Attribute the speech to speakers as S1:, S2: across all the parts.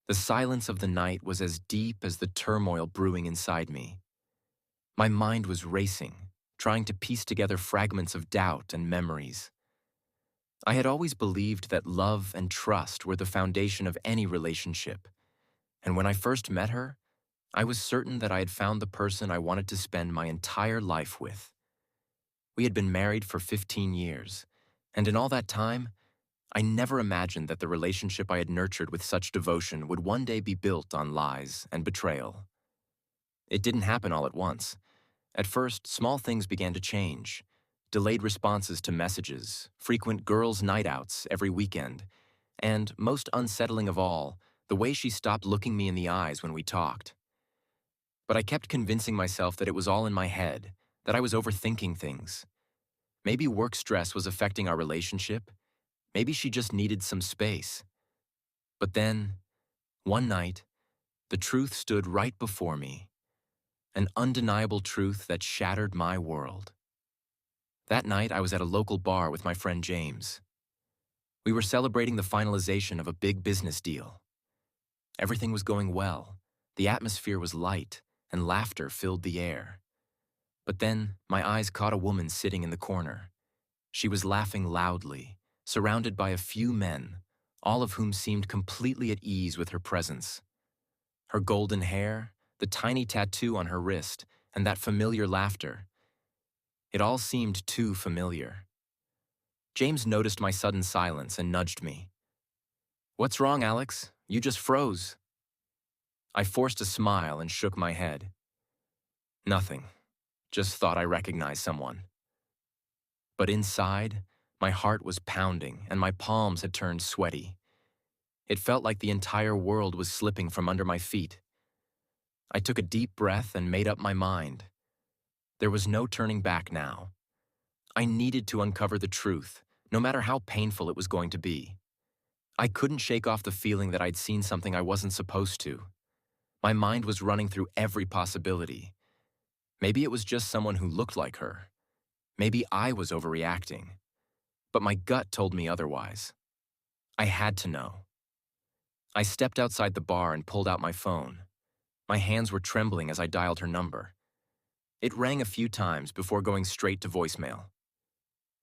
S1: The silence of the night was as deep as the turmoil brewing inside me. My mind was racing, trying to piece together fragments of doubt and memories. I had always believed that love and trust were the foundation of any relationship, and when I first met her, I was certain that I had found the person I wanted to spend my entire life with. We had been married for 15 years, and in all that time, I never imagined that the relationship I had nurtured with such devotion would one day be built on lies and betrayal. It didn't happen all at once. At first, small things began to change. Delayed responses to messages, frequent girls' night outs every weekend, and, most unsettling of all, the way she stopped looking me in the eyes when we talked. But I kept convincing myself that it was all in my head, that I was overthinking things. Maybe work stress was affecting our relationship. Maybe she just needed some space. But then, one night, the truth stood right before me, an undeniable truth that shattered my world. That night, I was at a local bar with my friend James. We were celebrating the finalization of a big business deal. Everything was going well. The atmosphere was light, and laughter filled the air. But then, my eyes caught a woman sitting in the corner. She was laughing loudly, surrounded by a few men, all of whom seemed completely at ease with her presence. Her golden hair, the tiny tattoo on her wrist, and that familiar laughter. It all seemed too familiar. James noticed my sudden silence and nudged me. "What's wrong, Alex? You just froze." I forced a smile and shook my head. "Nothing. Just thought I recognized someone." But inside, my heart was pounding and my palms had turned sweaty. It felt like the entire world was slipping from under my feet. I took a deep breath and made up my mind. There was no turning back now. I needed to uncover the truth, no matter how painful it was going to be. I couldn't shake off the feeling that I'd seen something I wasn't supposed to. My mind was running through every possibility. Maybe it was just someone who looked like her. Maybe I was overreacting. But my gut told me otherwise. I had to know. I stepped outside the bar and pulled out my phone. My hands were trembling as I dialed her number. It rang a few times before going straight to voicemail.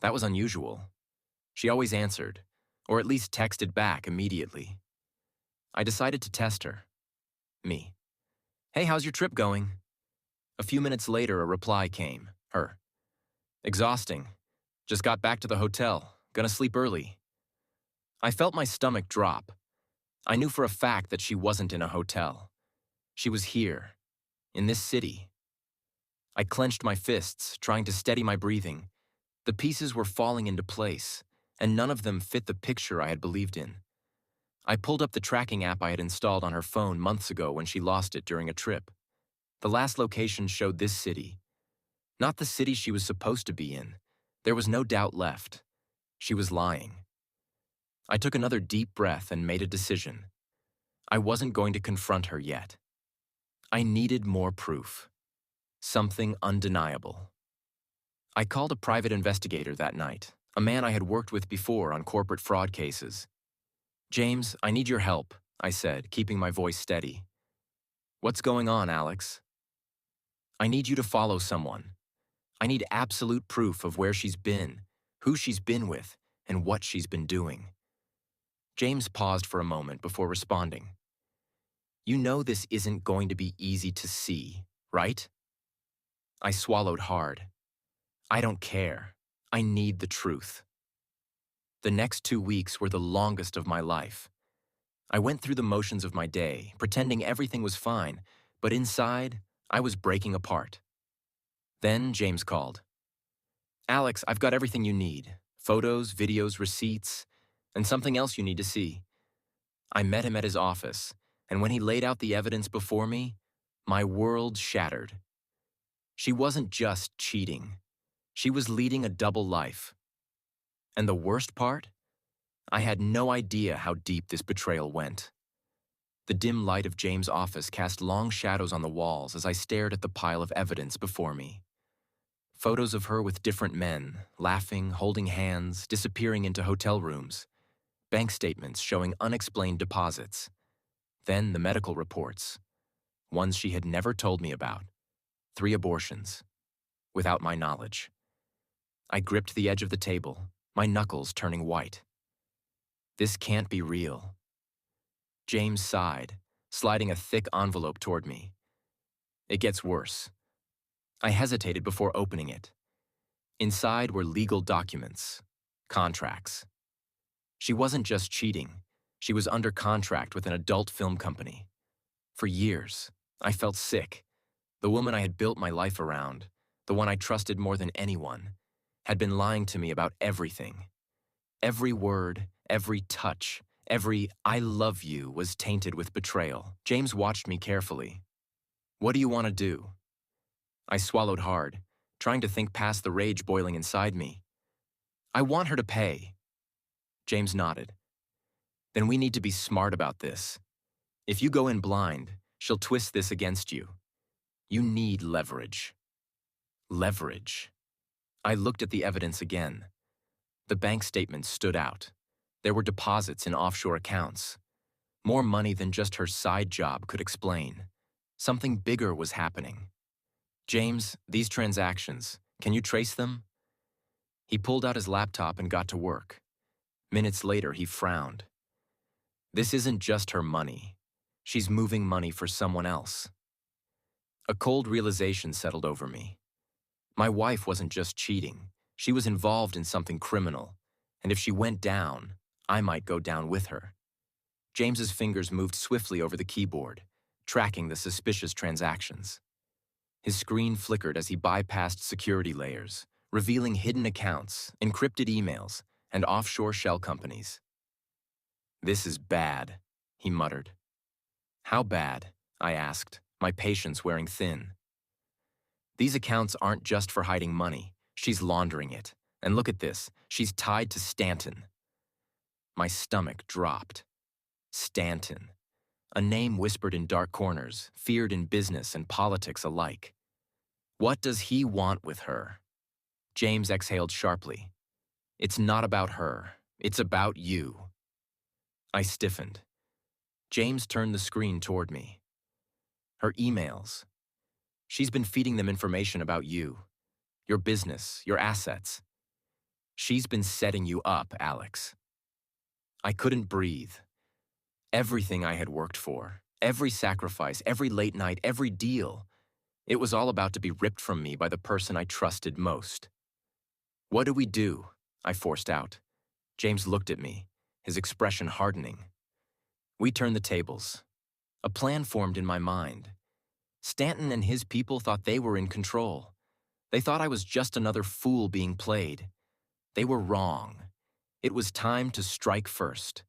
S1: That was unusual. She always answered, or at least texted back immediately. I decided to test her. Me. "Hey, how's your trip going?" A few minutes later, a reply came. Her. "Exhausting. Just got back to the hotel. Gonna sleep early." I felt my stomach drop. I knew for a fact that she wasn't in a hotel. She was here, in this city. I clenched my fists, trying to steady my breathing. The pieces were falling into place, and none of them fit the picture I had believed in. I pulled up the tracking app I had installed on her phone months ago when she lost it during a trip. The last location showed this city. Not the city she was supposed to be in. There was no doubt left. She was lying. I took another deep breath and made a decision. I wasn't going to confront her yet. I needed more proof. Something undeniable. I called a private investigator that night, a man I had worked with before on corporate fraud cases. "James, I need your help," I said, keeping my voice steady. "What's going on, Alex?" "I need you to follow someone. I need absolute proof of where she's been, who she's been with, and what she's been doing." James paused for a moment before responding. "You know this isn't going to be easy to see, right?" I swallowed hard. "I don't care. I need the truth." The next 2 weeks were the longest of my life. I went through the motions of my day, pretending everything was fine, but inside, I was breaking apart. Then James called. "Alex, I've got everything you need. Photos, videos, receipts, and something else you need to see." I met him at his office, and when he laid out the evidence before me, my world shattered. She wasn't just cheating. She was leading a double life. And the worst part? I had no idea how deep this betrayal went. The dim light of James' office cast long shadows on the walls as I stared at the pile of evidence before me. Photos of her with different men, laughing, holding hands, disappearing into hotel rooms. Bank statements showing unexplained deposits. Then the medical reports, ones she had never told me about. 3 abortions, without my knowledge. I gripped the edge of the table, my knuckles turning white. This can't be real. James sighed, sliding a thick envelope toward me. It gets worse. I hesitated before opening it. Inside were legal documents, contracts. She wasn't just cheating. She was under contract with an adult film company. For years, I felt sick. The woman I had built my life around, the one I trusted more than anyone, had been lying to me about everything. Every word, every touch, every "I love you" was tainted with betrayal. James watched me carefully. "What do you want to do?" I swallowed hard, trying to think past the rage boiling inside me. "I want her to pay." James nodded. "Then we need to be smart about this. If you go in blind, she'll twist this against you. You need leverage." Leverage. I looked at the evidence again. The bank statements stood out. There were deposits in offshore accounts. More money than just her side job could explain. Something bigger was happening. "James, these transactions, can you trace them?" He pulled out his laptop and got to work. Minutes later, he frowned. "This isn't just her money. She's moving money for someone else." A cold realization settled over me. My wife wasn't just cheating. She was involved in something criminal, and if she went down, I might go down with her. James's fingers moved swiftly over the keyboard, tracking the suspicious transactions. His screen flickered as he bypassed security layers, revealing hidden accounts, encrypted emails, and offshore shell companies. "This is bad," he muttered. "How bad?" I asked, my patience wearing thin. "These accounts aren't just for hiding money. She's laundering it. And look at this, she's tied to Stanton." My stomach dropped. Stanton. A name whispered in dark corners, feared in business and politics alike. What does he want with her? James exhaled sharply. "It's not about her. It's about you." I stiffened. James turned the screen toward me. "Her emails. She's been feeding them information about you, your business, your assets. She's been setting you up, Alex." I couldn't breathe. Everything I had worked for, every sacrifice, every late night, every deal, it was all about to be ripped from me by the person I trusted most. "What do we do?" I forced out. James looked at me, his expression hardening. We turned the tables. A plan formed in my mind. Stanton and his people thought they were in control. They thought I was just another fool being played. They were wrong. It was time to strike first.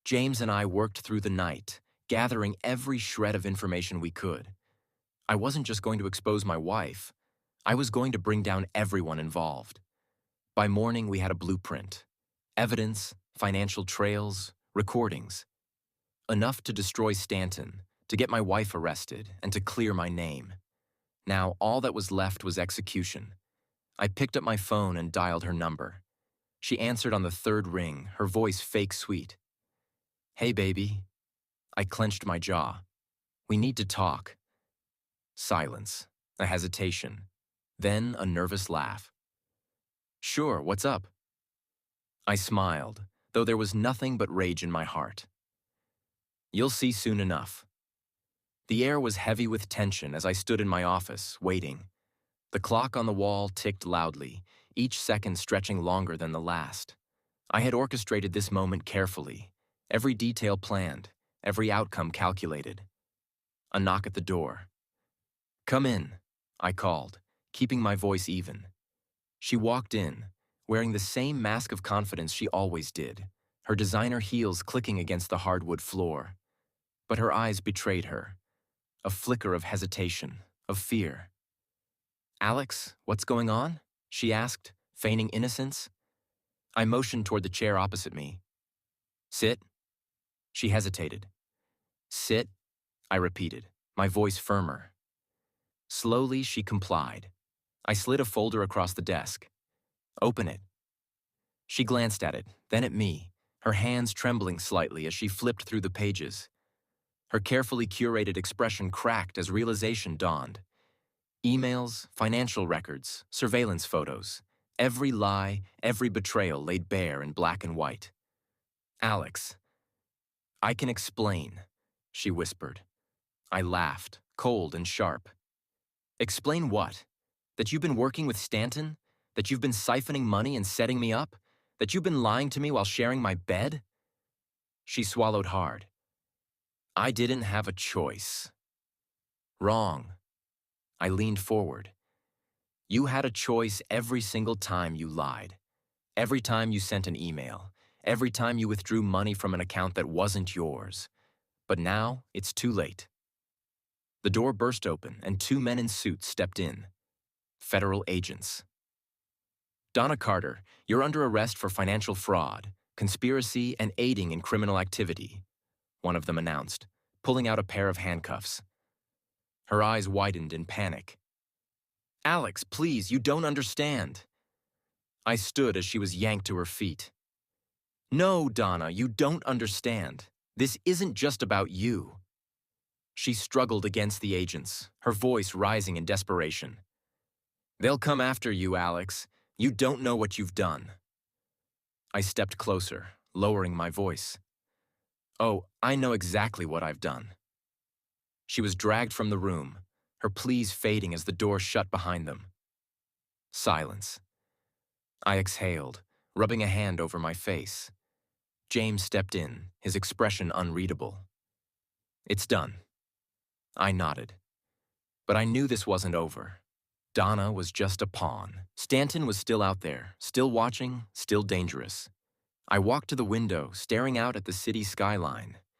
S1: James and I worked through the night, gathering every shred of information we could. I wasn't just going to expose my wife. I was going to bring down everyone involved. By morning, we had a blueprint. Evidence, financial trails, recordings. Enough to destroy Stanton, to get my wife arrested, and to clear my name. Now, all that was left was execution. I picked up my phone and dialed her number. She answered on the third ring, her voice fake sweet. "Hey, baby." I clenched my jaw. "We need to talk." Silence, a hesitation, then a nervous laugh. "Sure, what's up?" I smiled, though there was nothing but rage in my heart. "You'll see soon enough." The air was heavy with tension as I stood in my office, waiting. The clock on the wall ticked loudly, each second stretching longer than the last. I had orchestrated this moment carefully, every detail planned, every outcome calculated. A knock at the door. "Come in," I called, keeping my voice even. She walked in, wearing the same mask of confidence she always did, her designer heels clicking against the hardwood floor. But her eyes betrayed her. A flicker of hesitation, of fear. "Alex, what's going on?" she asked, feigning innocence. I motioned toward the chair opposite me. "Sit." She hesitated. "Sit," I repeated, my voice firmer. Slowly, she complied. I slid a folder across the desk. "Open it." She glanced at it, then at me, her hands trembling slightly as she flipped through the pages. Her carefully curated expression cracked as realization dawned. Emails, financial records, surveillance photos. Every lie, every betrayal laid bare in black and white. "Alex, I can explain," she whispered. I laughed, cold and sharp. "Explain what? That you've been working with Stanton? That you've been siphoning money and setting me up? That you've been lying to me while sharing my bed?" She swallowed hard. "I didn't have a choice." "Wrong." I leaned forward. "You had a choice every single time you lied. Every time you sent an email. Every time you withdrew money from an account that wasn't yours. But now it's too late." The door burst open and two men in suits stepped in. Federal agents. "Donna Carter, you're under arrest for financial fraud, conspiracy, and aiding in criminal activity," one of them announced, pulling out a pair of handcuffs. Her eyes widened in panic. "Alex, please, you don't understand." I stood as she was yanked to her feet. "No, Donna, you don't understand. This isn't just about you." She struggled against the agents, her voice rising in desperation. "They'll come after you, Alex. You don't know what you've done." I stepped closer, lowering my voice. "Oh, I know exactly what I've done." She was dragged from the room, her pleas fading as the door shut behind them. Silence. I exhaled, rubbing a hand over my face. James stepped in, his expression unreadable. "It's done." I nodded. But I knew this wasn't over. Donna was just a pawn. Stanton was still out there, still watching, still dangerous. I walked to the window, staring out at the city skyline.